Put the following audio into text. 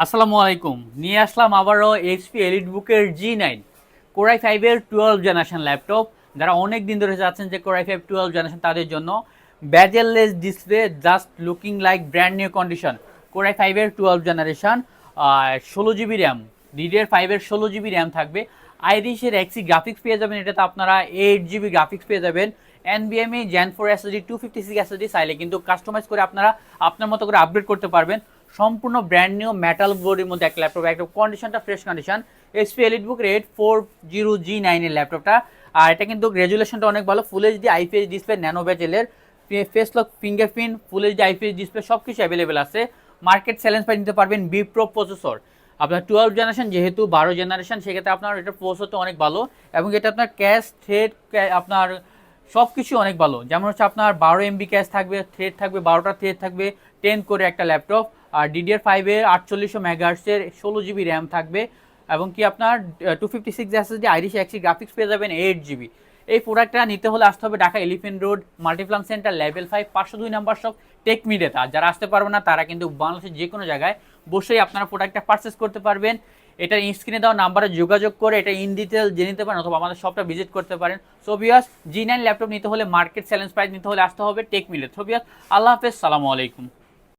আসসালামু আলাইকুম। নিয়ে আসলাম আবারও এইচপি এলিটবুকের G9 কোরাই 5 এর 12 জেনারেশন ল্যাপটপ। যারা অনেক দিন ধরে চাচ্ছেন যে কোরাই 5 12 জেনারেশন, তাদের জন্য bezel-less display, just looking like brand new condition. Core i 5 এর 12 জেনারেশন, 16 জিবি র্যাম, DDR5 এর 16 জিবি র্যাম থাকবে। আইরিশের এক্সি গ্রাফিক্স পেয়ে যাবেন, এটাতে আপনারা 8 জিবি গ্রাফিক্স পেয়ে যাবেন। NVMe Gen 4 SSD 256 SSD চাইলে কিন্তু কাস্টমাইজ করে আপনারা আপনার মতো করে আপগ্রেড করতে পারবেন। সম্পূর্ণ ব্র্যান্ড নিউ মেটাল বডির মধ্যে একটা ল্যাপটপ, একদম কন্ডিশনটা ফ্রেশ কন্ডিশন। এইচপি এলিটবুক রেড 40G9 এর ল্যাপটপটা। আর এটা কিন্তু রেজুলেশনটা অনেক ভালো, full HD IPS display, nano বেজেলের, face lock, fingerprint, full HD IPS display সব কিছু অ্যাভেলেবেল আছে। মার্কেট চ্যালেঞ্জ পাই নিতে পারবেন বি প্রো প্রসেসর। আপনার 12 জেনারেশন, যেহেতু 12 জেনারেশন, সেক্ষেত্রে আপনার এটা প্রসেসরটা অনেক ভালো, এবং এটা আপনার ক্যাশ থ্রেড আপনার সব কিছু অনেক ভালো। যেমন হচ্ছে আপনার 12 MB ক্যাশ থাকবে, থ্রেড থাকবে 12টা থ্রেড থাকবে, 10 করে একটা ল্যাপটপ। আর DDR5 এর 4800 মেগাহার্টজের 16 জিবি র্যাম থাকবে, এবং কি আপনার 256 SSD আইরিশ এক্সি গ্রাফিক্স পেয়ে যাবেন 8 জিবি। এই প্রোডাক্টটা নিতে হলে আসতে হবে Dhaka elephant road Multiplan center level 5 502 number shop tech মিডিয়াতে। আর যারা আসতে পারবে না, তারা কিন্তু বাংলাদেশের যে কোনো জায়গায় বসেই আপনারা প্রোডাক্টটা পারচেস করতে পারবেন। এটা স্ক্রিনে দেওয়া নাম্বারে যোগাযোগ করে এটা ইন ডিটেল জেনে নিতে পারেন, অথবা আমাদের শপটা ভিজিট করতে পারেন। সো ভিউয়ার্স, G9 ল্যাপটপ নিতে হলে, মার্কেট চ্যালেঞ্জ প্রাইস নিতে হলে আসতে হবে টেক মিডিয়া। সো ভিউয়ার্স, আল্লাহ হাফেজ, সালামু আলাইকুম।